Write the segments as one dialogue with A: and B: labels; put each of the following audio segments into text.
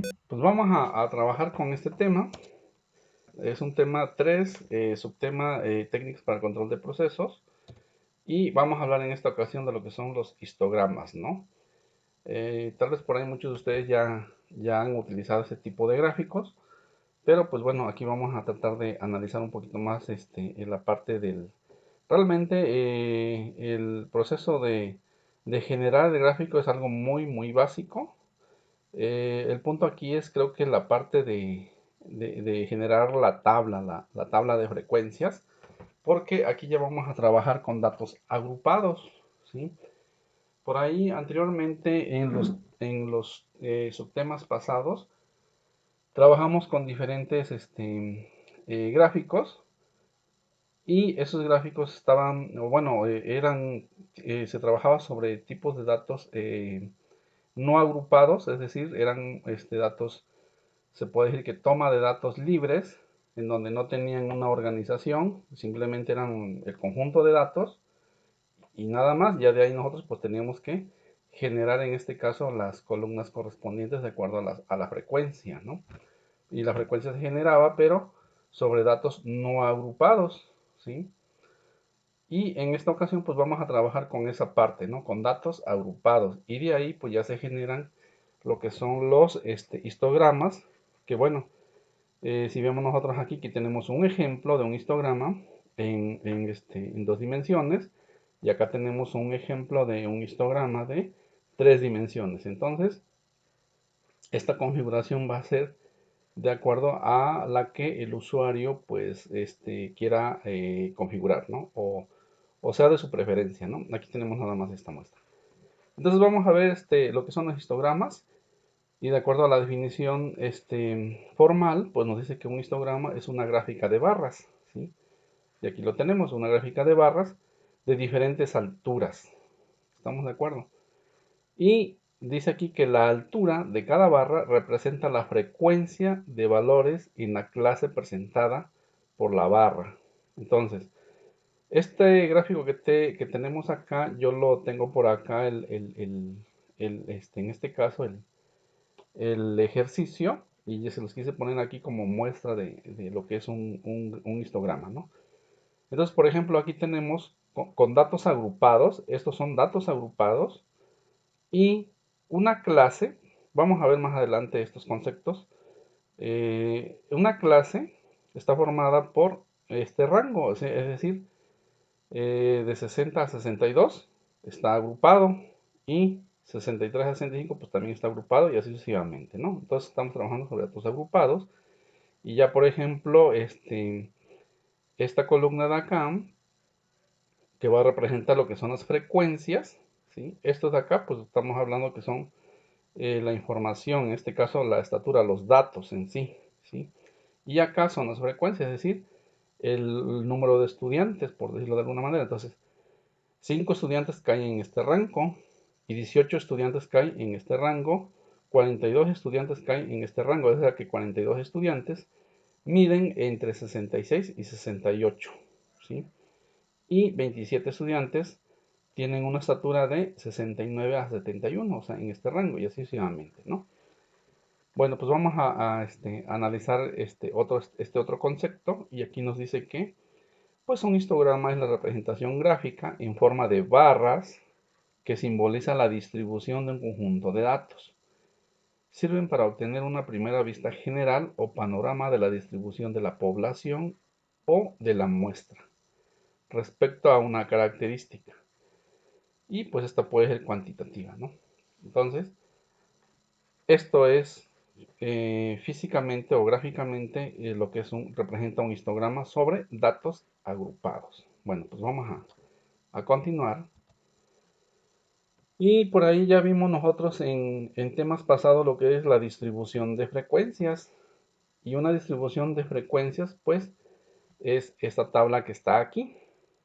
A: Pues vamos a trabajar con este tema. Es un tema 3, subtema técnicas para el control de procesos. Y vamos a hablar en esta ocasión de lo que son los histogramas, ¿no? Tal vez por ahí muchos de ustedes ya han utilizado este tipo de gráficos. Pero pues bueno, aquí vamos a tratar de analizar un poquito más en la parte del... Realmente el proceso de generar el gráfico es algo muy básico. El punto aquí es creo que la parte de generar la tabla, la tabla de frecuencias, porque aquí ya vamos a trabajar con datos agrupados, ¿sí? Por ahí anteriormente en los subtemas pasados trabajamos con diferentes gráficos y esos gráficos estaban, o bueno, se trabajaba sobre tipos de datos no agrupados, es decir, eran datos, se puede decir que toma de datos libres, en donde no tenían una organización, simplemente eran el conjunto de datos y nada más. Ya de ahí nosotros pues teníamos que generar en este caso las columnas correspondientes de acuerdo a la frecuencia, ¿no? Y la frecuencia se generaba, pero sobre datos no agrupados, ¿sí? Y en esta ocasión pues vamos a trabajar con esa parte, ¿no? Con datos agrupados. Y de ahí pues ya se generan lo que son los histogramas, que bueno, si vemos nosotros aquí que tenemos un ejemplo de un histograma en 2 dimensiones, y acá tenemos un ejemplo de un histograma de 3 dimensiones. Entonces, esta configuración va a ser de acuerdo a la que el usuario pues quiera configurar, ¿no? O sea de su preferencia, ¿no? Aquí tenemos nada más esta muestra. Entonces vamos a ver lo que son los histogramas y de acuerdo a la definición formal, pues nos dice que un histograma es una gráfica de barras, ¿sí? Y aquí lo tenemos, una gráfica de barras de diferentes alturas. ¿Estamos de acuerdo? Y dice aquí que la altura de cada barra representa la frecuencia de valores en la clase presentada por la barra. Entonces, este gráfico que tenemos acá, yo lo tengo por acá, en este caso, el ejercicio, y ya se los quise poner aquí como muestra de lo que es un histograma, ¿no? Entonces, por ejemplo, aquí tenemos con datos agrupados, estos son datos agrupados, y una clase, vamos a ver más adelante estos conceptos, una clase está formada por este rango, es decir, de 60 a 62 está agrupado y 63 a 65 pues también está agrupado y así sucesivamente, ¿no? Entonces estamos trabajando sobre datos agrupados y ya por ejemplo esta columna de acá que va a representar lo que son las frecuencias, ¿sí? Estos de acá pues estamos hablando que son la información, en este caso la estatura, los datos en sí, ¿sí? Y acá son las frecuencias, es decir, el número de estudiantes, por decirlo de alguna manera. Entonces, 5 estudiantes caen en este rango y 18 estudiantes caen en este rango, 42 estudiantes caen en este rango, es decir, que 42 estudiantes miden entre 66 y 68, ¿sí? Y 27 estudiantes tienen una estatura de 69 a 71, o sea, en este rango y así sucesivamente, ¿no? Bueno, pues vamos a analizar este otro concepto y aquí nos dice que pues un histograma es la representación gráfica en forma de barras que simboliza la distribución de un conjunto de datos. Sirven para obtener una primera vista general o panorama de la distribución de la población o de la muestra respecto a una característica. Y pues esta puede ser cuantitativa, ¿no? Entonces, esto es físicamente o gráficamente lo que representa un histograma sobre datos agrupados. Bueno, pues vamos a continuar. Y por ahí ya vimos nosotros en temas pasados lo que es la distribución de frecuencias. Y una distribución de frecuencias, pues, es esta tabla que está aquí,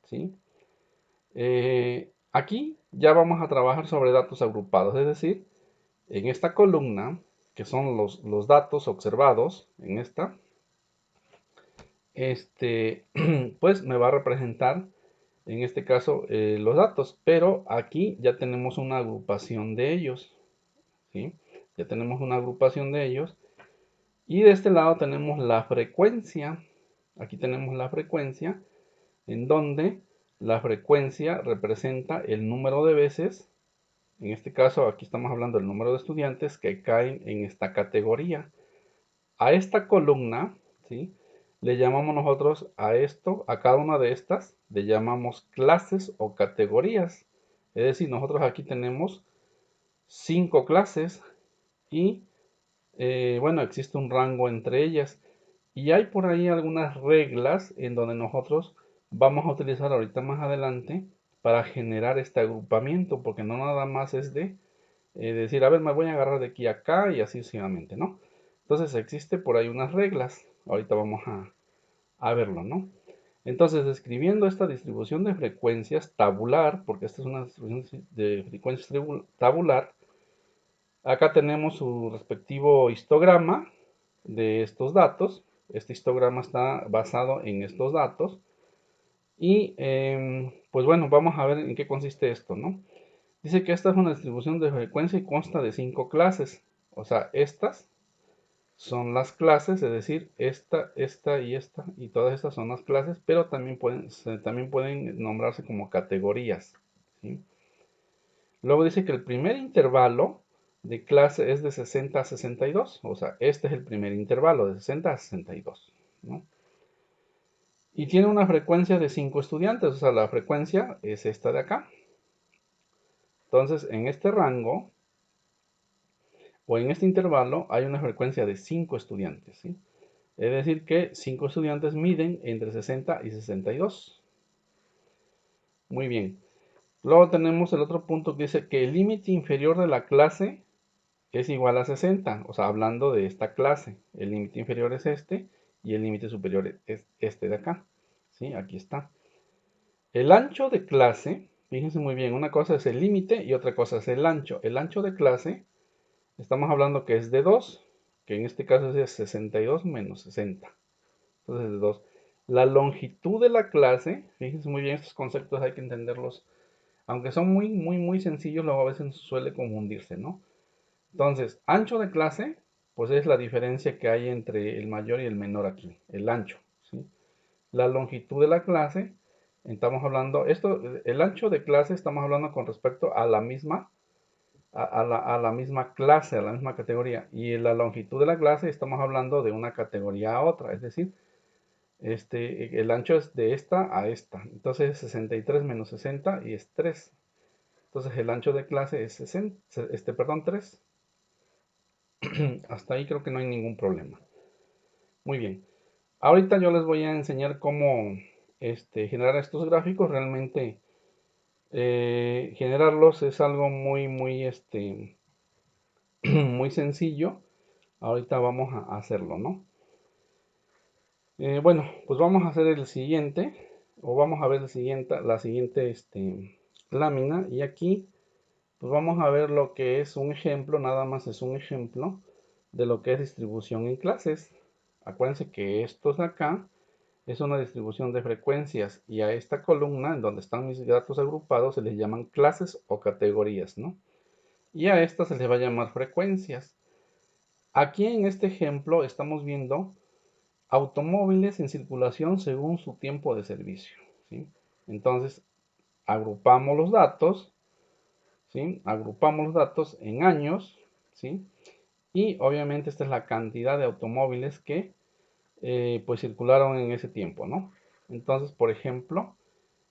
A: ¿sí? Aquí ya vamos a trabajar sobre datos agrupados, es decir, en esta columna, que son los datos observados, en esta, pues me va a representar, en este caso, los datos, pero aquí ya tenemos una agrupación de ellos, ¿sí? Ya tenemos una agrupación de ellos. Y de este lado tenemos la frecuencia. Aquí tenemos la frecuencia, en donde la frecuencia representa el número de veces. En este caso, aquí estamos hablando del número de estudiantes que caen en esta categoría. A esta columna, ¿sí?, le llamamos nosotros a esto, a cada una de estas, le llamamos clases o categorías. Es decir, nosotros aquí tenemos 5 clases y, bueno, existe un rango entre ellas. Y hay por ahí algunas reglas en donde nosotros vamos a utilizar ahorita más adelante para generar este agrupamiento, porque no nada más es de decir, a ver, me voy a agarrar de aquí a acá y así sucesivamente, ¿no? Entonces existe por ahí unas reglas. Ahorita vamos a verlo, ¿no? Entonces, describiendo esta distribución de frecuencias tabular, porque esta es una distribución de frecuencias tabular, acá tenemos su respectivo histograma de estos datos. Este histograma está basado en estos datos. Y pues bueno, vamos a ver en qué consiste esto, ¿no? Dice que esta es una distribución de frecuencia y consta de 5 clases. O sea, estas son las clases, es decir, esta y todas estas son las clases, pero también pueden nombrarse como categorías, ¿sí? Luego dice que el primer intervalo de clase es de 60 a 62, o sea, este es el primer intervalo de 60 a 62, ¿no? Y tiene una frecuencia de 5 estudiantes, o sea, la frecuencia es esta de acá. Entonces, en este rango o en este intervalo hay una frecuencia de 5 estudiantes, ¿sí? Es decir que 5 estudiantes miden entre 60 y 62. Muy bien. Luego tenemos el otro punto que dice que el límite inferior de la clase es igual a 60. O sea, hablando de esta clase. El límite inferior es este y el límite superior es este de acá. ¿Sí? Aquí está. El ancho de clase, fíjense muy bien, una cosa es el límite y otra cosa es el ancho. El ancho de clase, estamos hablando que es de 2, que en este caso es 62 menos 60. Entonces, de 2. La longitud de la clase, fíjense muy bien, estos conceptos hay que entenderlos, aunque son muy sencillos, luego a veces suele confundirse, ¿no? Entonces, ancho de clase, pues es la diferencia que hay entre el mayor y el menor aquí, el ancho, ¿sí? La longitud de la clase, estamos hablando, el ancho de clase estamos hablando con respecto a la misma, a la misma clase, a la misma categoría, y la longitud de la clase estamos hablando de una categoría a otra, es decir, el ancho es de esta a esta. Entonces es 63 menos 60 y es 3. Entonces el ancho de clase es 60, perdón, 3. Hasta ahí creo que no hay ningún problema. Muy bien. Ahorita yo les voy a enseñar cómo generar estos gráficos. Realmente generarlos es algo muy sencillo. Ahorita vamos a hacerlo, ¿no? Bueno, pues vamos a hacer el siguiente, o vamos a ver la siguiente lámina, y aquí pues vamos a ver lo que es un ejemplo, nada más es un ejemplo de lo que es distribución en clases. Acuérdense que esto de acá es una distribución de frecuencias, y a esta columna en donde están mis datos agrupados se les llaman clases o categorías, ¿no? Y a esta se les va a llamar frecuencias. Aquí en este ejemplo estamos viendo automóviles en circulación según su tiempo de servicio, ¿sí? Entonces, agrupamos los datos, ¿sí? Agrupamos los datos en años, ¿sí? Y obviamente esta es la cantidad de automóviles que pues circularon en ese tiempo, ¿no? Entonces, por ejemplo,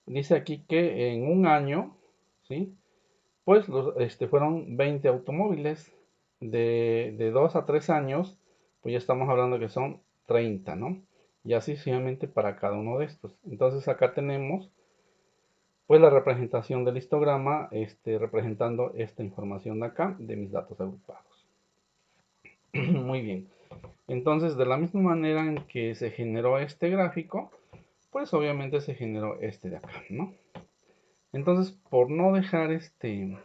A: dice aquí que en un año, ¿sí? Pues fueron 20 automóviles. De 2 a 3 años, pues ya estamos hablando que son 30, ¿no? Y así sucesivamente para cada uno de estos. Entonces acá tenemos pues la representación del histograma representando esta información de acá de mis datos agrupados. Muy bien. Entonces, de la misma manera en que se generó este gráfico, pues obviamente se generó este de acá, ¿no? Entonces, por no dejar en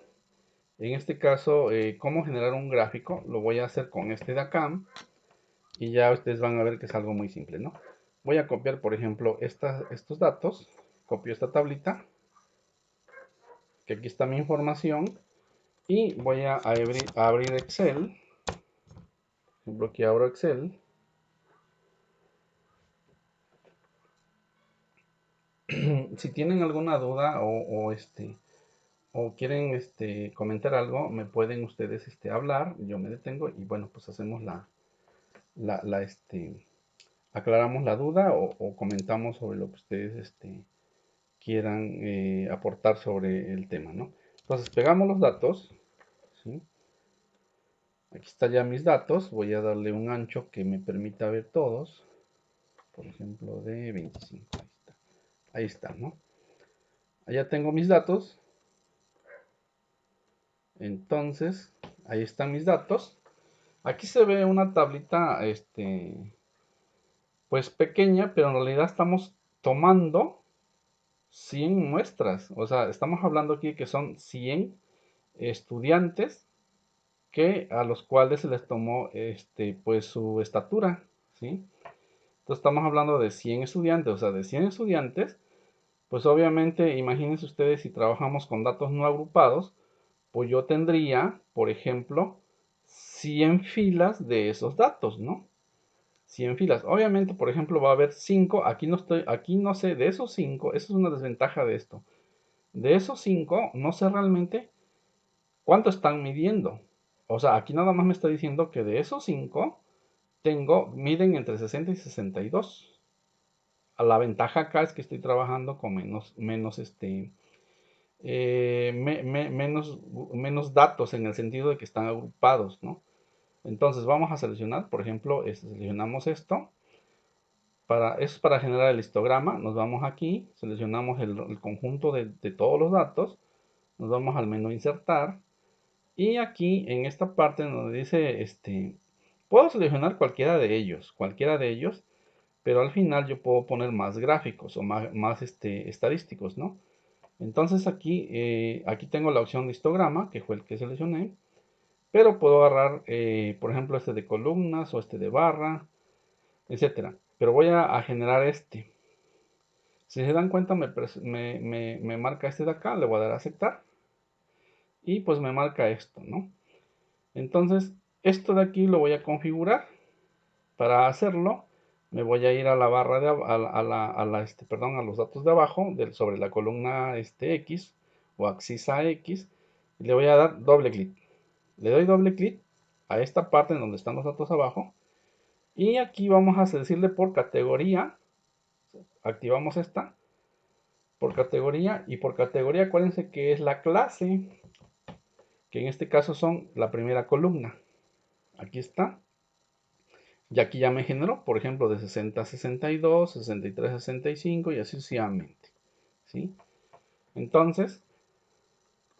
A: este caso, cómo generar un gráfico, lo voy a hacer con este de acá, y ya ustedes van a ver que es algo muy simple, ¿no? Voy a copiar, por ejemplo, estos datos, copio esta tablita, que aquí está mi información, y voy a abrir Excel, ejemplo, aquí abro Excel. Si tienen alguna duda o quieren comentar algo, me pueden ustedes hablar, yo me detengo y bueno, pues hacemos aclaramos la duda o comentamos sobre lo que ustedes quieran aportar sobre el tema, ¿no? Entonces pegamos los datos, ¿sí? Aquí están ya mis datos, voy a darle un ancho que me permita ver todos, por ejemplo de 25, ahí está, ¿no? Allá tengo mis datos, entonces ahí están mis datos. Aquí se ve una tablita, pues pequeña, pero en realidad estamos tomando 100 muestras. O sea, estamos hablando aquí que son 100 estudiantes que a los cuales se les tomó, pues su estatura, ¿sí? Entonces estamos hablando de 100 estudiantes, o sea, de 100 estudiantes, pues obviamente, imagínense ustedes si trabajamos con datos no agrupados, pues yo tendría, por ejemplo, 100 filas de esos datos, ¿no? 100 filas. Obviamente, por ejemplo, va a haber 5, aquí no sé, de esos 5, eso es una desventaja de esto. De esos 5, no sé realmente cuánto están midiendo. O sea, aquí nada más me está diciendo que de esos 5, miden entre 60 y 62. La ventaja acá es que estoy trabajando con menos datos en el sentido de que están agrupados, ¿no? Entonces vamos a seleccionar, por ejemplo, seleccionamos esto. Eso es para generar el histograma. Nos vamos aquí, seleccionamos el conjunto de todos los datos. Nos vamos al menú insertar. Y aquí en esta parte donde dice, puedo seleccionar cualquiera de ellos, pero al final yo puedo poner más gráficos o más estadísticos, ¿no? Entonces aquí tengo la opción de histograma, que fue el que seleccioné, pero puedo agarrar, por ejemplo, este de columnas o este de barra, etcétera. Pero voy a generar este. Si se dan cuenta, me marca este de acá, le voy a dar a aceptar. Y pues me marca esto, ¿no? Entonces, esto de aquí lo voy a configurar. Para hacerlo, me voy a ir a la barra perdón, a los datos de abajo, sobre la columna X o axis X, y le voy a dar doble clic. Le doy doble clic a esta parte en donde están los datos abajo, y aquí vamos a decirle por categoría, activamos esta, y por categoría acuérdense que es la clase, que en este caso son la primera columna. Aquí está. Y aquí ya me generó, por ejemplo, de 60 a 62, 63 a 65 y así sucesivamente. ¿Sí? Entonces,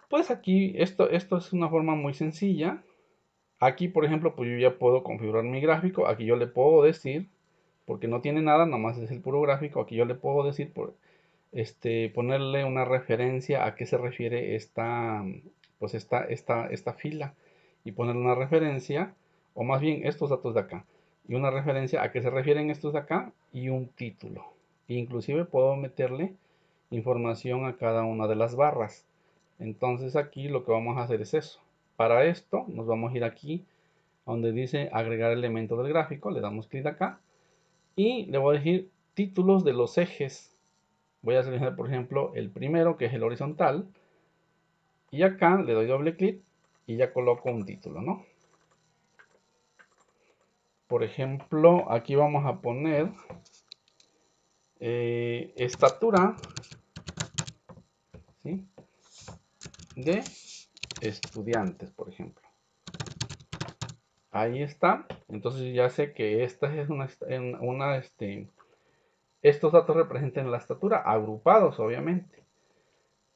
A: pues aquí esto es una forma muy sencilla. Aquí, por ejemplo, pues yo ya puedo configurar mi gráfico. Aquí yo le puedo decir, porque no tiene nada, nomás es el puro gráfico. Aquí yo le puedo decir, ponerle una referencia a qué se refiere esta fila. Y ponerle una referencia, o más bien estos datos de acá. Y una referencia a qué se refieren estos de acá y un título. Inclusive puedo meterle información a cada una de las barras. Entonces aquí lo que vamos a hacer es eso. Para esto nos vamos a ir aquí donde dice agregar elemento del gráfico. Le damos clic acá y le voy a decir títulos de los ejes. Voy a seleccionar por ejemplo el primero, que es el horizontal, y acá le doy doble clic y ya coloco un título, ¿no? Por ejemplo, aquí vamos a poner estatura, ¿sí?, de estudiantes, por ejemplo. Ahí está. Entonces ya sé que esta es estos datos representan la estatura, agrupados obviamente.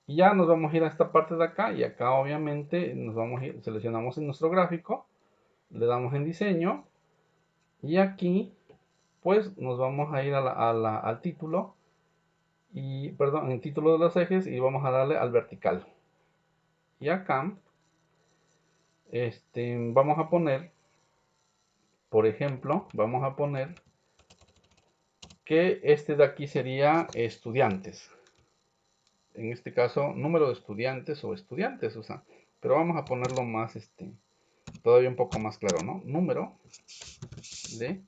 A: Y ya nos vamos a ir a esta parte de acá, y acá obviamente nos vamos a ir, seleccionamos en nuestro gráfico, le damos en diseño, y aquí pues nos vamos a ir al título, y perdón, en título de los ejes, y vamos a darle al vertical. Y acá vamos a poner, por ejemplo, vamos a poner que este de aquí sería estudiantes. En este caso, número de estudiantes o estudiantes, o sea, pero vamos a ponerlo todavía un poco más claro, ¿no? Número de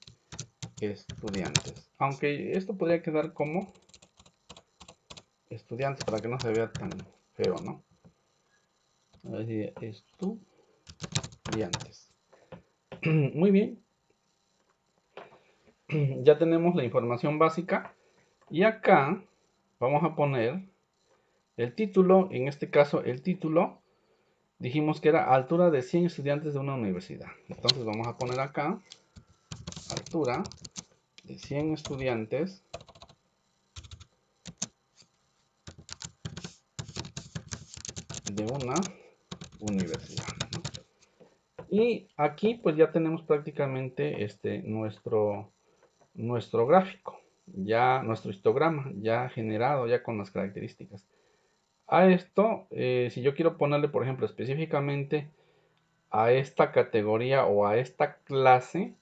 A: estudiantes. Aunque esto podría quedar como estudiantes para que no se vea tan feo, ¿no? A ver si estudiantes. Muy bien. Ya tenemos la información básica. Y acá vamos a poner el título. En este caso, el título dijimos que era altura de 100 estudiantes de una universidad. Entonces vamos a poner acá altura de 100 estudiantes de una universidad, ¿no? Y aquí pues ya tenemos prácticamente nuestro gráfico, ya nuestro histograma, ya generado, ya con las características. A esto, si yo quiero ponerle, por ejemplo, específicamente a esta categoría o a esta clase,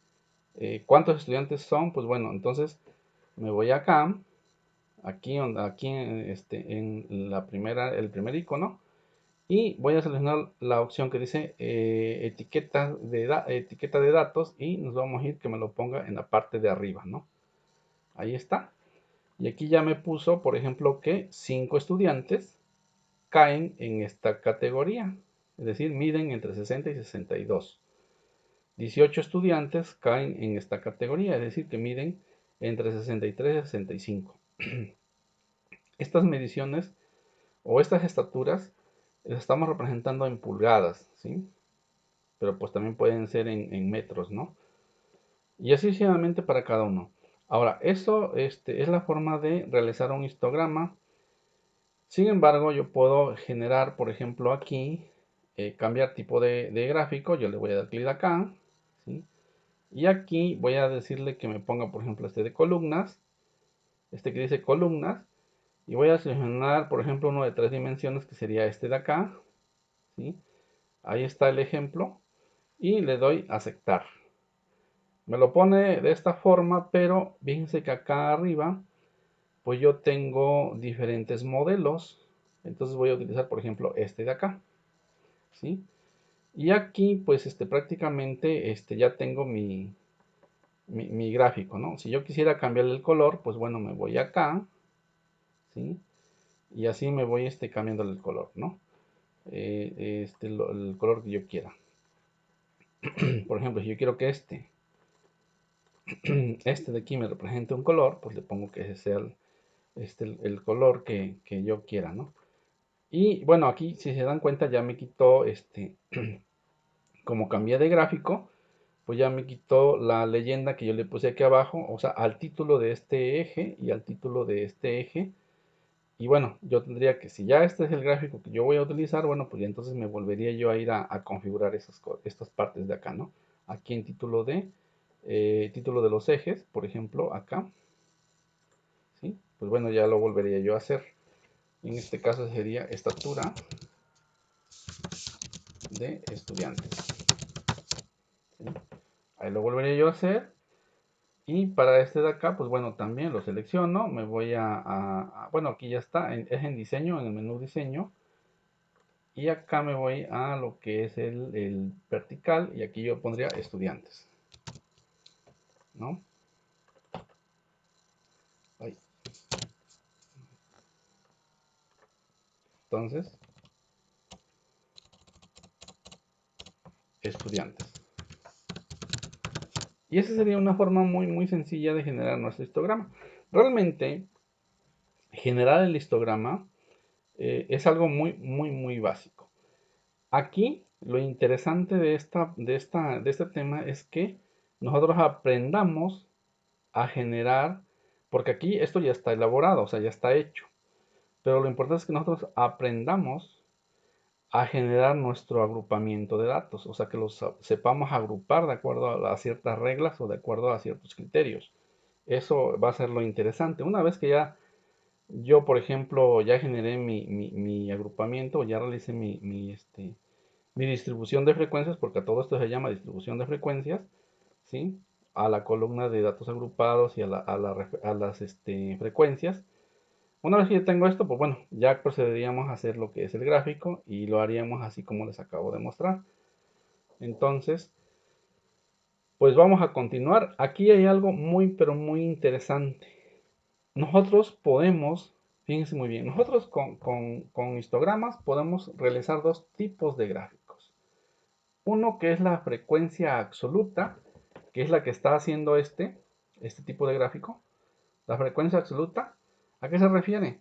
A: ¿cuántos estudiantes son? Pues bueno, entonces me voy acá, aquí en el primer icono, y voy a seleccionar la opción que dice etiqueta de datos y nos vamos a ir que me lo ponga en la parte de arriba, ¿no? Ahí está. Y aquí ya me puso, por ejemplo, que 5 estudiantes caen en esta categoría, es decir, miden entre 60 y 62. 18 estudiantes caen en esta categoría, es decir, que miden entre 63 y 65. Estas mediciones o estas estaturas las estamos representando en pulgadas, ¿sí? Pero pues también pueden ser en metros, ¿no? Y así sucesivamente para cada uno. Ahora, eso es la forma de realizar un histograma. Sin embargo, yo puedo generar, por ejemplo, aquí, cambiar tipo de gráfico. Yo le voy a dar clic acá, ¿sí? Y aquí voy a decirle que me ponga, por ejemplo, este de columnas, este que dice columnas, y voy a seleccionar, por ejemplo, uno de 3 dimensiones, que sería este de acá, ¿sí? Ahí está el ejemplo, y le doy a aceptar. Me lo pone de esta forma, pero fíjense que acá arriba, pues yo tengo diferentes modelos. Entonces voy a utilizar, por ejemplo, este de acá, ¿sí? Y aquí, pues, prácticamente, ya tengo mi gráfico, ¿no? Si yo quisiera cambiarle el color, pues bueno, me voy acá, ¿sí? Y así me voy, cambiándole el color, ¿no? El color que yo quiera. Por ejemplo, si yo quiero que este de aquí me represente un color, pues le pongo que ese sea el color que yo quiera, ¿no? Y bueno, aquí si se dan cuenta ya me quitó, como cambié de gráfico, pues ya me quitó la leyenda que yo le puse aquí abajo, o sea, al título de este eje y al título de este eje. Y bueno, yo tendría que, si ya este es el gráfico que yo voy a utilizar, bueno, pues ya entonces me volvería yo a ir a configurar estas partes de acá, ¿no? Aquí en título de los ejes, por ejemplo, acá, ¿sí? Pues bueno, ya lo volvería yo a hacer. En este caso sería estatura de estudiantes, ¿sí? Ahí lo volvería yo a hacer. Y para este de acá, pues bueno, también lo selecciono, me voy bueno, aquí ya está, es en diseño, en el menú diseño. Y acá me voy a lo que es el vertical y aquí yo pondría estudiantes, ¿no? Ahí. Entonces, estudiantes. Y esa sería una forma muy, muy sencilla de generar nuestro histograma. Realmente, generar el histograma es algo muy, muy, muy básico. Aquí, lo interesante de este tema es que nosotros aprendamos a generar, porque aquí esto ya está elaborado, o sea, ya está hecho. Pero lo importante es que nosotros aprendamos a generar nuestro agrupamiento de datos, o sea, que los sepamos agrupar de acuerdo a ciertas reglas o de acuerdo a ciertos criterios. Eso va a ser lo interesante. Una vez que ya yo, por ejemplo, ya generé mi agrupamiento, ya realicé mi distribución de frecuencias, porque a todo esto se llama distribución de frecuencias, ¿sí? A la columna de datos agrupados y a las frecuencias. Una vez que ya tengo esto, pues bueno, ya procederíamos a hacer lo que es el gráfico y lo haríamos así como les acabo de mostrar. Entonces, pues vamos a continuar. Aquí hay algo muy, pero muy interesante. Nosotros podemos, fíjense muy bien, nosotros con histogramas podemos realizar dos tipos de gráficos. Uno que es la frecuencia absoluta, que es la que está haciendo este tipo de gráfico. La frecuencia absoluta, ¿a qué se refiere?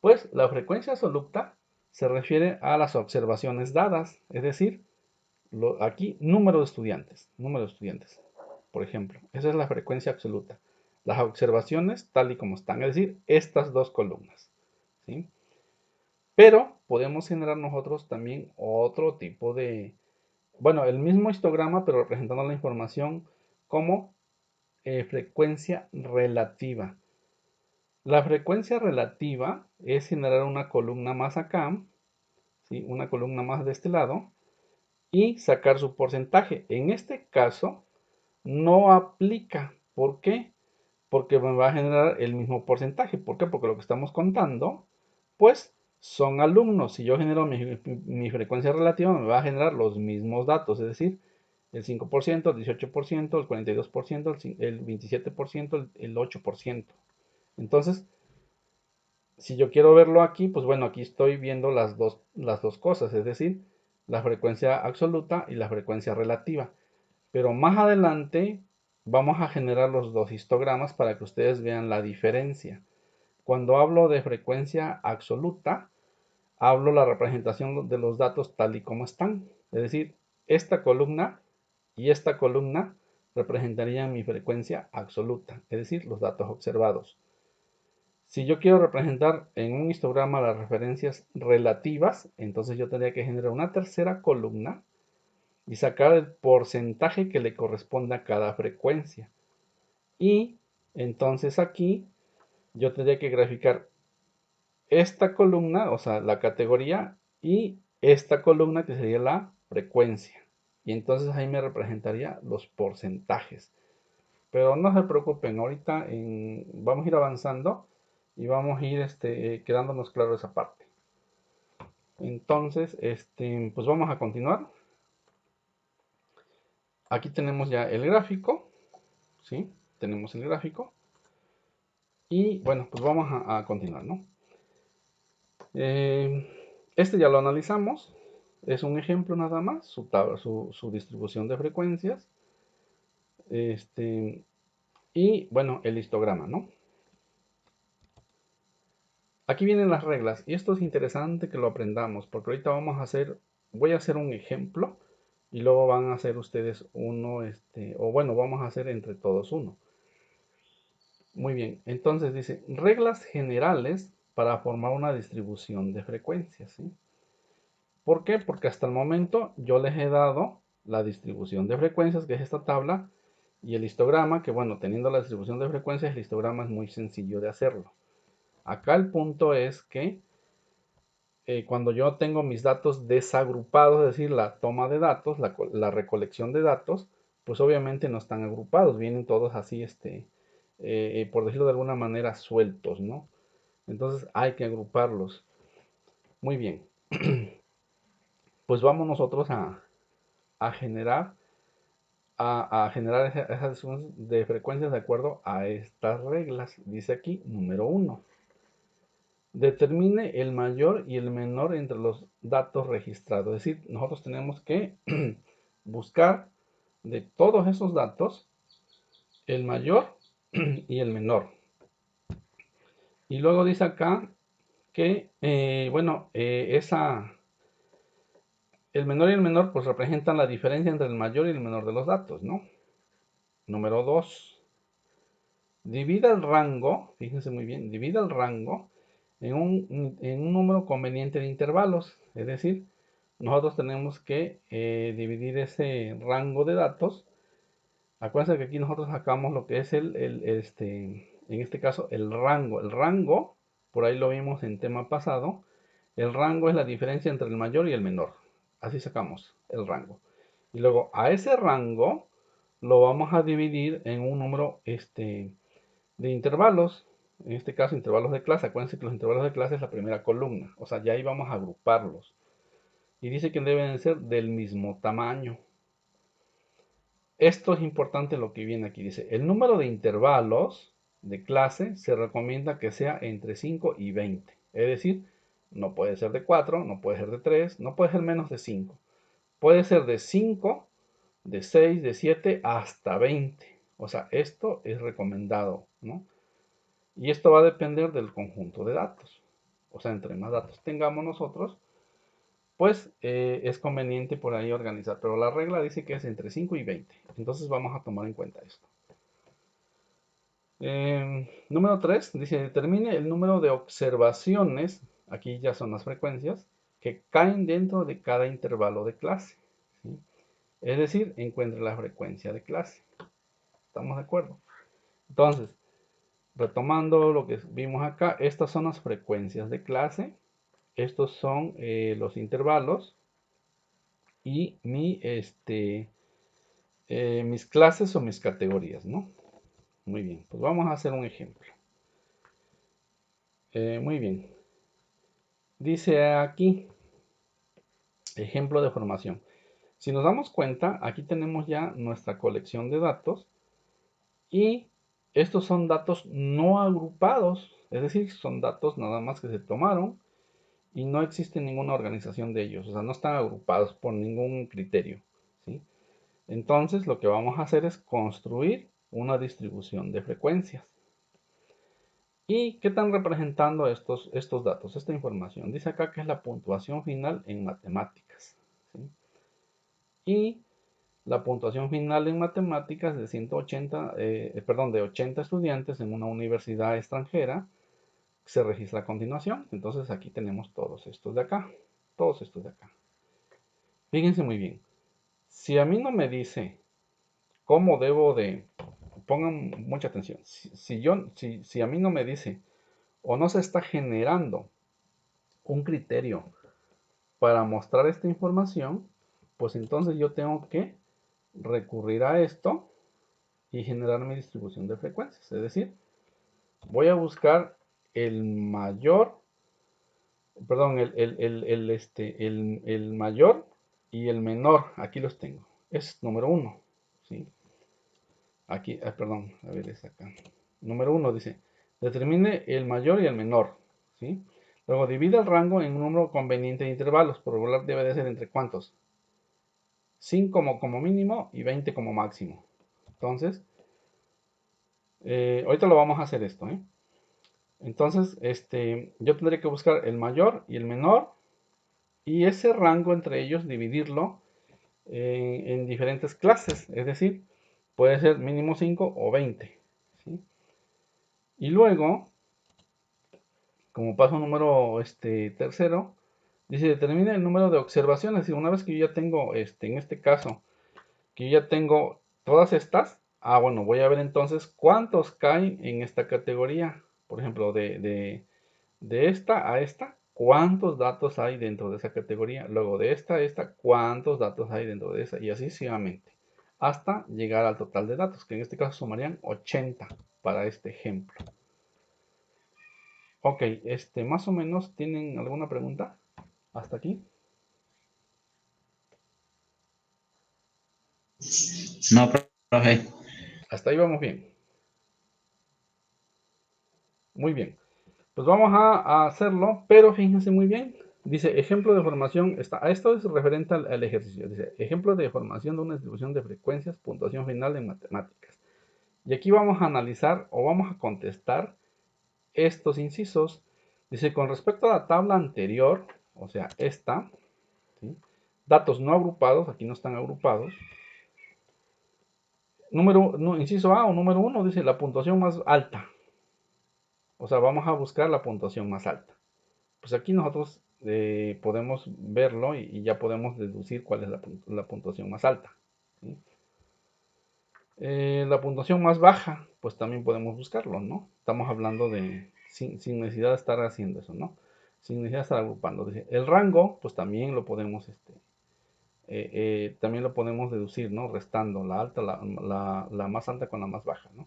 A: Pues la frecuencia absoluta se refiere a las observaciones dadas, es decir, aquí número de estudiantes, por ejemplo, esa es la frecuencia absoluta. Las observaciones tal y como están, es decir, estas dos columnas, ¿sí? Pero podemos generar nosotros también otro tipo de, bueno, el mismo histograma, pero representando la información como frecuencia relativa. La frecuencia relativa es generar una columna más acá, ¿sí? Una columna más de este lado, y sacar su porcentaje. En este caso, no aplica. ¿Por qué? Porque me va a generar el mismo porcentaje. ¿Por qué? Porque lo que estamos contando, pues, son alumnos. Si yo genero mi frecuencia relativa, me va a generar los mismos datos, es decir, el 5%, el 18%, el 42%, el 27%, el 8%. Entonces, si yo quiero verlo aquí, pues bueno, aquí estoy viendo las dos cosas, es decir, la frecuencia absoluta y la frecuencia relativa. Pero más adelante vamos a generar los dos histogramas para que ustedes vean la diferencia. Cuando hablo de frecuencia absoluta, hablo la representación de los datos tal y como están. Es decir, esta columna y esta columna representarían mi frecuencia absoluta, es decir, los datos observados. Si yo quiero representar en un histograma las referencias relativas, entonces yo tendría que generar una tercera columna y sacar el porcentaje que le corresponde a cada frecuencia. Y entonces aquí yo tendría que graficar esta columna, o sea, la categoría, y esta columna que sería la frecuencia. Y entonces ahí me representaría los porcentajes. Pero no se preocupen, ahorita vamos a ir avanzando y vamos a ir quedándonos claro esa parte. Entonces, pues vamos a continuar. Aquí tenemos ya el gráfico, ¿sí? Tenemos el gráfico. Y bueno, pues vamos a continuar, ¿no? Este ya lo analizamos. Es un ejemplo nada más, su distribución de frecuencias. Y bueno, el histograma, ¿no? Aquí vienen las reglas. Y esto es interesante que lo aprendamos, porque ahorita voy a hacer un ejemplo. Y luego van a hacer ustedes uno, o bueno, vamos a hacer entre todos uno. Muy bien, entonces dice, reglas generales para formar una distribución de frecuencias, ¿sí? ¿Por qué? Porque hasta el momento yo les he dado la distribución de frecuencias, que es esta tabla, y el histograma, que bueno, teniendo la distribución de frecuencias, el histograma es muy sencillo de hacerlo. Acá el punto es que cuando yo tengo mis datos desagrupados, es decir, la toma de datos, la recolección de datos, pues obviamente no están agrupados, vienen todos así, por decirlo de alguna manera, sueltos, ¿no? Entonces hay que agruparlos. Muy bien, pues vamos nosotros a generar esas de frecuencias de acuerdo a estas reglas. Dice aquí, número 1. Determine el mayor y el menor entre los datos registrados. Es decir, nosotros tenemos que buscar de todos esos datos el mayor y el menor. Y luego dice acá que, bueno, el menor y el menor pues representan la diferencia entre el mayor y el menor de los datos, ¿no? Número 2. Divida el rango, fíjense muy bien, divida el rango en un número conveniente de intervalos. Es decir, nosotros tenemos que dividir ese rango de datos. Acuérdense que aquí nosotros sacamos lo que es en este caso, el rango. El rango, por ahí lo vimos en tema pasado, el rango es la diferencia entre el mayor y el menor. Así sacamos el rango. Y luego a ese rango lo vamos a dividir en un número de intervalos, en este caso intervalos de clase. Acuérdense que los intervalos de clase es la primera columna, o sea, ya ahí vamos a agruparlos. y dice que deben ser del mismo tamaño. Esto es importante lo que viene aquí. Dice, el número de intervalos de clase se recomienda que sea entre 5 y 20. Es decir, no puede ser de 4, no puede ser de 3, no puede ser menos de 5. Puede ser de 5, de 6, de 7 hasta 20. O sea, esto es recomendado, ¿no? Y esto va a depender del conjunto de datos. O sea, entre más datos tengamos nosotros, pues es conveniente por ahí organizar. Pero la regla dice que es entre 5 y 20. Entonces vamos a tomar en cuenta esto. Número 3 dice, determine el número de observaciones, aquí ya son las frecuencias, que caen dentro de cada intervalo de clase. ¿Sí? Es decir, encuentre la frecuencia de clase. ¿Estamos de acuerdo? Entonces, retomando lo que vimos acá, estas son las frecuencias de clase. Estos son los intervalos y mis clases o mis categorías, ¿no? Muy bien, pues vamos a hacer un ejemplo. Muy bien. Dice aquí, ejemplo de formación. Si nos damos cuenta, aquí tenemos ya nuestra colección de datos y estos son datos no agrupados, es decir, son datos nada más que se tomaron y no existe ninguna organización de ellos, o sea, no están agrupados por ningún criterio, ¿sí? Entonces, lo que vamos a hacer es construir una distribución de frecuencias. ¿Y qué están representando estos datos, esta información? Dice acá que es la puntuación final en matemáticas, ¿sí? Y la puntuación final en matemáticas de 180, de 80 estudiantes en una universidad extranjera se registra a continuación. Entonces aquí tenemos todos estos de acá, todos estos de acá. Fíjense muy bien. Si a mí no me dice cómo debo de, pongan mucha atención, si a mí no me dice o no se está generando un criterio para mostrar esta información, pues entonces yo tengo que recurrir a esto y generar mi distribución de frecuencias. Es decir, voy a buscar el mayor, perdón, el mayor y el menor. Aquí los tengo. Es número uno. ¿Sí? Aquí, perdón, a ver, es acá. Número uno dice, determine el mayor y el menor. ¿Sí? Luego divide el rango en un número conveniente de intervalos. Por regular debe de ser entre ¿cuántos? 5 como mínimo y 20 como máximo. Entonces, ahorita lo vamos a hacer esto, ¿eh? Entonces, yo tendré que buscar el mayor y el menor y ese rango entre ellos dividirlo en diferentes clases. Es decir, puede ser mínimo 5 o 20. ¿Sí? Y luego, como paso número tercero, dice determina el número de observaciones. Y una vez que yo ya tengo, en este caso, que yo ya tengo todas estas, bueno, voy a ver entonces cuántos caen en esta categoría. Por ejemplo, de esta a esta, cuántos datos hay dentro de esa categoría. Luego de esta a esta, cuántos datos hay dentro de esa. Y así sucesivamente. Hasta llegar al total de datos, que en este caso sumarían 80 para este ejemplo. Ok, más o menos, ¿tienen alguna pregunta hasta aquí?
B: No, profe.
A: Hasta ahí vamos bien. Muy bien. Pues vamos a hacerlo, pero fíjense muy bien. Dice, ejemplo de formación, esto es referente al ejercicio. Dice, ejemplo de formación de una distribución de frecuencias, puntuación final en matemáticas. Y aquí vamos a analizar o vamos a contestar estos incisos. Dice, con respecto a la tabla anterior, o sea, esta, ¿sí? Datos no agrupados, aquí no están agrupados. Inciso A o número 1 dice la puntuación más alta. O sea, vamos a buscar la puntuación más alta. Pues aquí nosotros podemos verlo y ya podemos deducir cuál es la puntuación más alta. ¿Sí? La puntuación más baja, pues también podemos buscarlo, ¿no? Estamos hablando de sin necesidad de estar haciendo eso, ¿no? Sin necesidad de estar agrupando. El rango, pues también lo podemos, también lo podemos deducir, ¿no? Restando la alta, la más alta con la más baja, ¿no?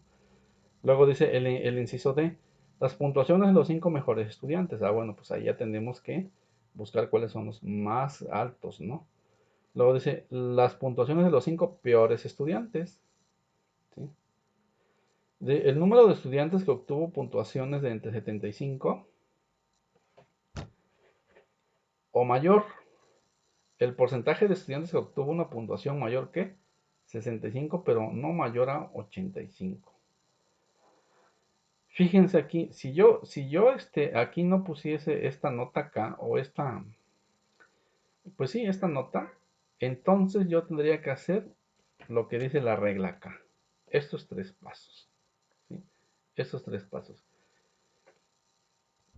A: Luego dice el inciso D, las puntuaciones de los 5 mejores estudiantes. Bueno, pues ahí ya tenemos que buscar cuáles son los más altos, ¿no? Luego dice las puntuaciones de los 5 peores estudiantes. ¿Sí? El número de estudiantes que obtuvo puntuaciones de entre 75 o mayor. El porcentaje de estudiantes que obtuvo una puntuación mayor que 65, pero no mayor a 85. Fíjense aquí, si yo aquí no pusiese esta nota acá, o pues sí, esta nota, entonces yo tendría que hacer lo que dice la regla acá. Estos tres pasos. ¿Sí? Estos tres pasos.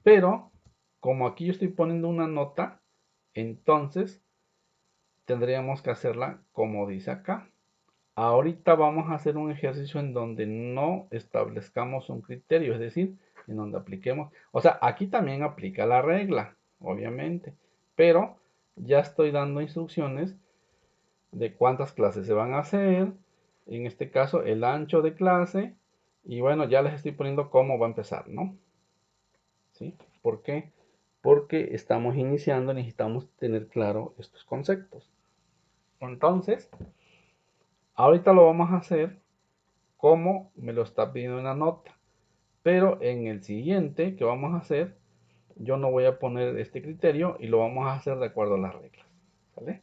A: Pero, como aquí yo estoy poniendo una nota, entonces tendríamos que hacerla como dice acá. Ahorita vamos a hacer un ejercicio en donde no establezcamos un criterio, es decir, en donde apliquemos, o sea, aquí también aplica la regla, obviamente, pero ya estoy dando instrucciones de cuántas clases se van a hacer, en este caso el ancho de clase, y bueno, ya les estoy poniendo cómo va a empezar, ¿no? ¿Sí? ¿Por qué? Porque estamos iniciando, necesitamos tener claro estos conceptos. Entonces, ahorita lo vamos a hacer como me lo está pidiendo en la nota. Pero en el siguiente que vamos a hacer, yo no voy a poner este criterio y lo vamos a hacer de acuerdo a las reglas. ¿Vale?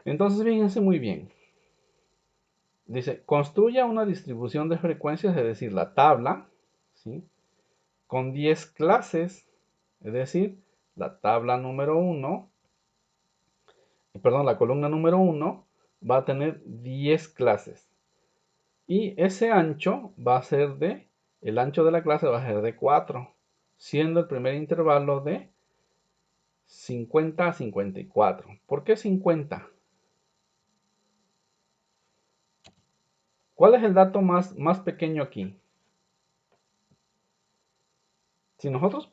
A: Entonces, fíjense muy bien. Dice, construya una distribución de frecuencias, es decir, la tabla, ¿sí? Con 10 clases, es decir, la tabla número 1, perdón, la columna número 1 va a tener 10 clases. Y ese ancho va a ser el ancho de la clase va a ser de 4, siendo el primer intervalo de 50 a 54. ¿Por qué 50? ¿Cuál es el dato más pequeño aquí? Si nosotros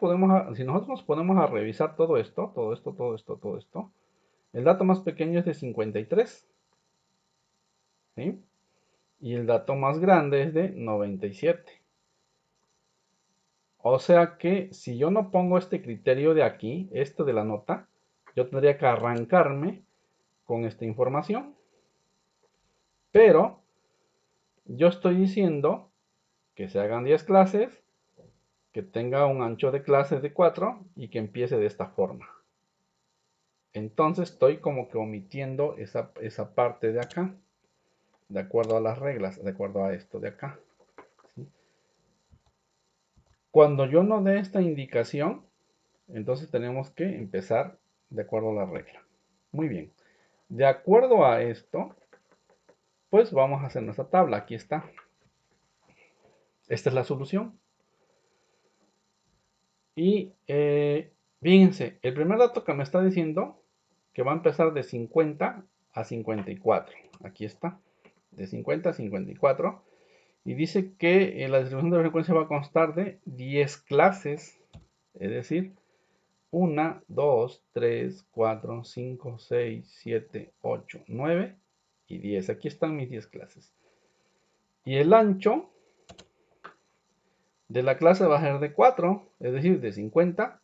A: nos ponemos a revisar todo esto, el dato más pequeño es de 53. ¿Sí? Y el dato más grande es de 97. O sea que si yo no pongo este criterio de aquí, este de la nota, yo tendría que arrancarme con esta información. Pero yo estoy diciendo que se hagan 10 clases, que tenga un ancho de clases de 4 y que empiece de esta forma. Entonces estoy como que omitiendo esa parte de acá, de acuerdo a las reglas, de acuerdo a esto de acá. ¿Sí? Cuando yo no dé esta indicación, entonces tenemos que empezar de acuerdo a la regla. Muy bien. De acuerdo a esto, pues vamos a hacer nuestra tabla. Aquí está. Esta es la solución. Y fíjense, el primer dato que me está diciendo que va a empezar de 50 a 54. Aquí está. De 50 a 54. Y dice que la distribución de frecuencia va a constar de 10 clases. Es decir, 1, 2, 3, 4, 5, 6, 7, 8, 9 y 10. Aquí están mis 10 clases. Y el ancho de la clase va a ser de 4, es decir, de 50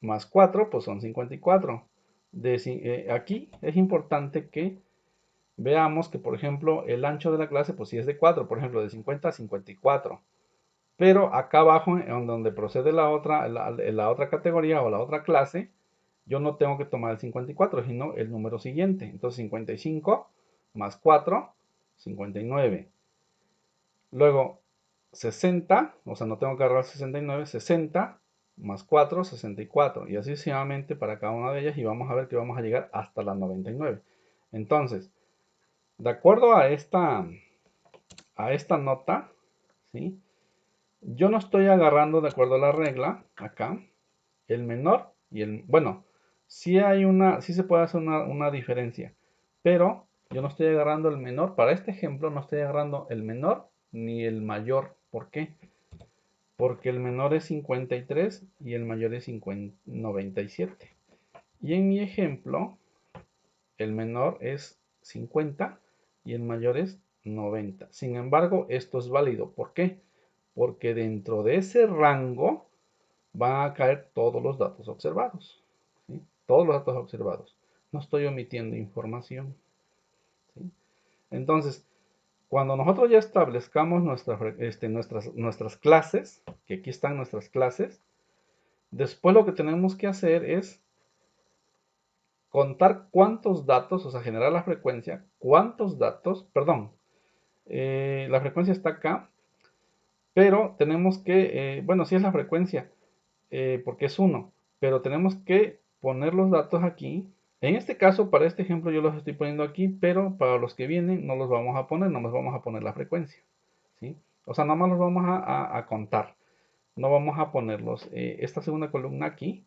A: más 4, pues son 54. Aquí es importante que veamos que, por ejemplo, el ancho de la clase, pues sí es de 4, por ejemplo, de 50 a 54. Pero acá abajo, en donde procede la otra categoría o la otra clase, yo no tengo que tomar el 54, sino el número siguiente. Entonces 55 más 4, 59. Luego 60, o sea, no tengo que agarrar 69, 60 más 4, 64. Y así sucesivamente para cada una de ellas y vamos a ver que vamos a llegar hasta la 99. Entonces, de acuerdo a esta nota, ¿sí? Yo no estoy agarrando de acuerdo a la regla, acá, el menor y bueno, sí se puede hacer una diferencia, pero yo no estoy agarrando el menor, para este ejemplo no estoy agarrando el menor ni el mayor. ¿Por qué? Porque el menor es 53 y el mayor es 97. Y en mi ejemplo, el menor es 50 y el mayor es 90. Sin embargo, esto es válido. ¿Por qué? Porque dentro de ese rango van a caer todos los datos observados, ¿sí? Todos los datos observados. No estoy omitiendo información, ¿sí? Entonces, cuando nosotros ya establezcamos nuestras clases, que aquí están nuestras clases, después lo que tenemos que hacer es contar cuántos datos, o sea, generar la frecuencia, cuántos datos, perdón, la frecuencia está acá, pero tenemos que, bueno, sí es la frecuencia, porque es 1, pero tenemos que poner los datos aquí. En este caso, para este ejemplo, yo los estoy poniendo aquí, pero para los que vienen no los vamos a poner, nomás vamos a poner la frecuencia, ¿sí? O sea, nada más los vamos a contar, no vamos a ponerlos, esta segunda columna aquí,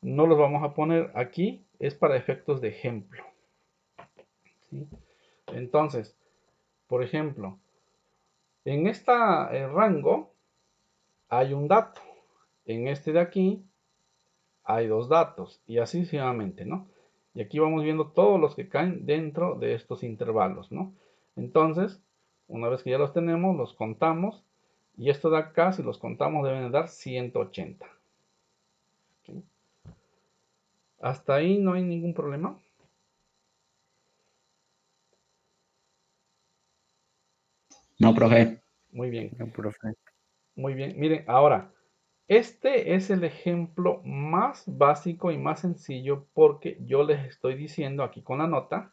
A: no los vamos a poner aquí, es para efectos de ejemplo, ¿sí? Entonces, por ejemplo, en este rango hay un dato, en este de aquí hay 2 datos, y así sucesivamente, ¿no? Y aquí vamos viendo todos los que caen dentro de estos intervalos, ¿no? Entonces, una vez que ya los tenemos, los contamos, y esto de acá, si los contamos, deben de dar 180. ¿Sí? Hasta ahí no hay ningún problema.
B: No, profe.
A: Muy bien,
C: No, profe.
A: muy bien. Miren, ahora, este es el ejemplo más básico y más sencillo porque yo les estoy diciendo aquí con la nota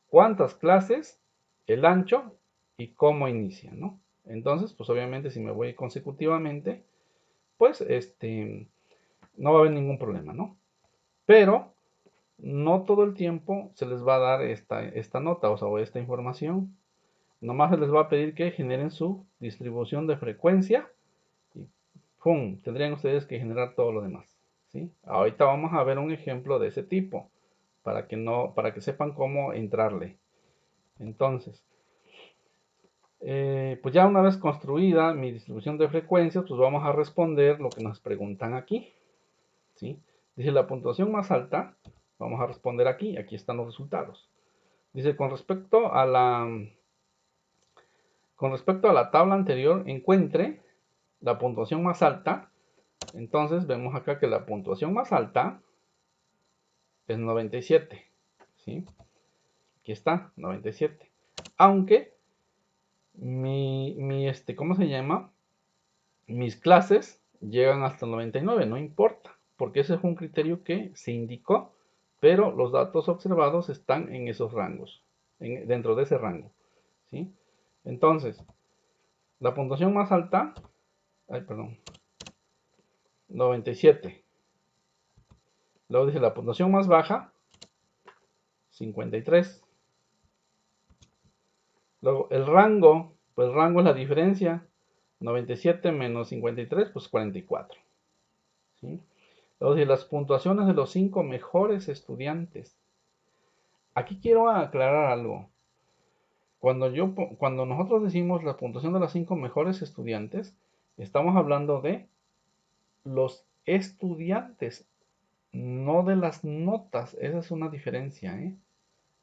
A: cuántas clases, el ancho y cómo inicia, ¿no? Entonces, pues obviamente si me voy consecutivamente, pues no va a haber ningún problema, ¿no? Pero no todo el tiempo se les va a dar esta nota, o sea, o esta información. Nomás se les va a pedir que generen su distribución de frecuencia y ¡pum! Tendrían ustedes que generar todo lo demás, ¿sí? Ahorita vamos a ver un ejemplo de ese tipo para que sepan cómo entrarle. Entonces, pues ya una vez construida mi distribución de frecuencias, pues vamos a responder lo que nos preguntan aquí, ¿sí? Dice la puntuación más alta, vamos a responder aquí, aquí están los resultados. Dice con respecto a la tabla anterior, encuentre la puntuación más alta. Entonces vemos acá que la puntuación más alta es 97, ¿sí? Aquí está, 97. Aunque ¿cómo se llama? Mis clases llegan hasta 99, no importa, porque ese es un criterio que se indicó, pero los datos observados están en esos rangos, dentro de ese rango, ¿sí? Entonces, la puntuación más alta, ay, perdón, 97. Luego dice la puntuación más baja, 53. Luego el rango, pues el rango es la diferencia, 97 menos 53, pues 44, ¿sí? Luego dice las puntuaciones de los 5 mejores estudiantes. Aquí quiero aclarar algo. Cuando nosotros decimos la puntuación de los 5 mejores estudiantes, estamos hablando de los estudiantes, no de las notas. Esa es una diferencia, ¿eh?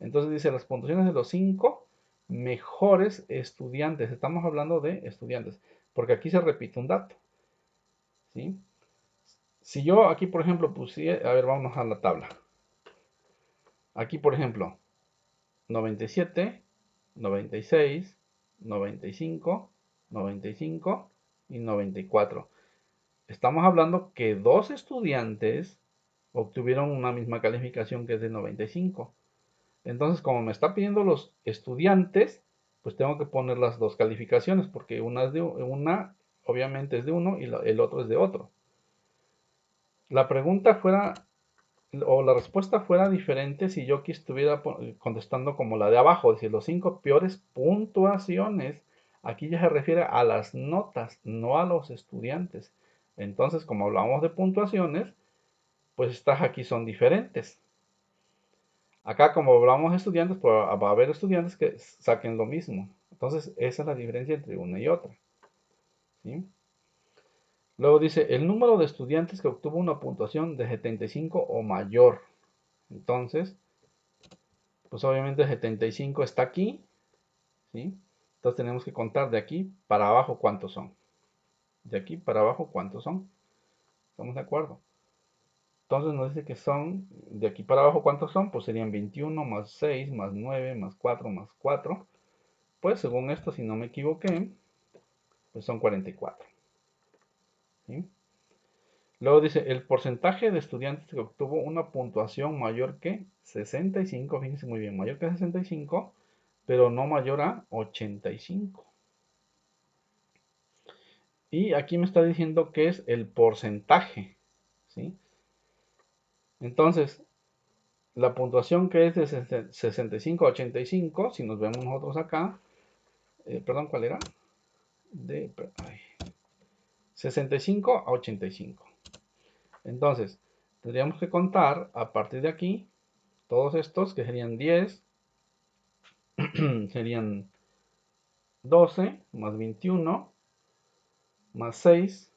A: Entonces dice las puntuaciones de los 5 mejores estudiantes. Estamos hablando de estudiantes, porque aquí se repite un dato, ¿sí? Si yo aquí, por ejemplo, pusiera, a ver, vamos a la tabla. Aquí, por ejemplo, 97, 96, 95, 95 y 94. Estamos hablando que 2 estudiantes obtuvieron una misma calificación que es de 95. Entonces, como me está pidiendo los estudiantes, pues tengo que poner las 2 calificaciones, porque una obviamente es de uno y el otro es de otro. La pregunta fuera, o la respuesta fuera diferente si yo aquí estuviera contestando como la de abajo, es decir, los 5 peores puntuaciones. Aquí ya se refiere a las notas, no a los estudiantes. Entonces, como hablamos de puntuaciones, pues estas aquí son diferentes. Acá, como hablamos de estudiantes, pues va a haber estudiantes que saquen lo mismo. Entonces, esa es la diferencia entre una y otra, ¿sí? Luego dice, el número de estudiantes que obtuvo una puntuación de 75 o mayor. Entonces, pues obviamente 75 está aquí, ¿sí? Entonces tenemos que contar de aquí para abajo cuántos son. De aquí para abajo cuántos son. ¿Estamos de acuerdo? Entonces nos dice que son, de aquí para abajo, ¿cuántos son? Pues serían 21 más 6 más 9 más 4 más 4. Pues según esto, si no me equivoqué, pues son 44. ¿Sí? Luego dice, el porcentaje de estudiantes que obtuvo una puntuación mayor que 65, fíjense muy bien, mayor que 65, pero no mayor a 85. Y aquí me está diciendo que es el porcentaje, ¿sí? Entonces, la puntuación que es de 65 a 85, si nos vemos nosotros acá, perdón, ¿cuál era? De 65 a 85. Entonces, tendríamos que contar a partir de aquí todos estos, que serían 10, serían 12 más 21 más 6,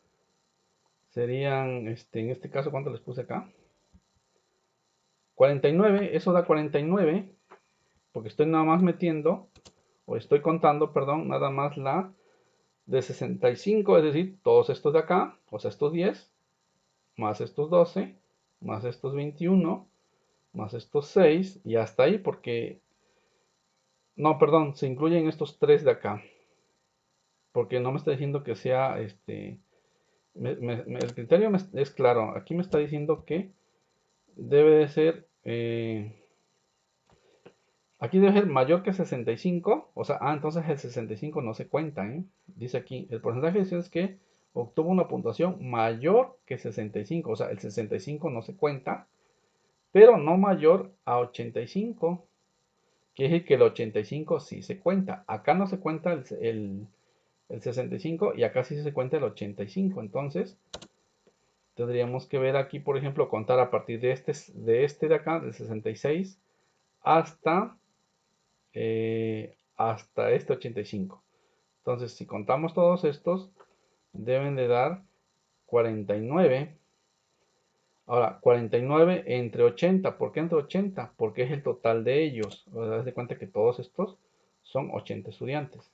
A: serían, en este caso, ¿cuánto les puse acá? 49, eso da 49, porque estoy nada más metiendo, o estoy contando, perdón, nada más la de 65, es decir, todos estos de acá, o sea, estos 10, más estos 12, más estos 21, más estos 6, y hasta ahí, porque, no, perdón, se incluyen estos 3 de acá, porque no me está diciendo que sea, el criterio es claro, aquí me está diciendo que debe de ser, aquí debe ser mayor que 65, o sea, entonces el 65 no se cuenta, ¿eh? Dice aquí, el porcentaje dice es que obtuvo una puntuación mayor que 65, o sea, el 65 no se cuenta, pero no mayor a 85. Quiere decir que el 85 sí se cuenta. Acá no se cuenta el 65 y acá sí se cuenta el 85. Entonces, tendríamos que ver aquí, por ejemplo, contar a partir de acá, del 66, hasta, hasta este 85. Entonces, si contamos todos estos, deben de dar 49. Ahora, 49 entre 80. ¿Por qué entre 80? Porque es el total de ellos. O sea, haz de cuenta que todos estos son 80 estudiantes.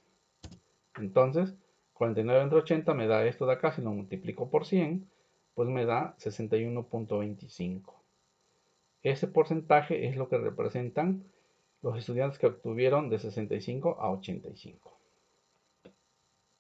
A: Entonces, 49 entre 80 me da esto de acá. Si lo multiplico por 100, pues me da 61.25. Ese porcentaje es lo que representan los estudiantes que obtuvieron de 65 a 85.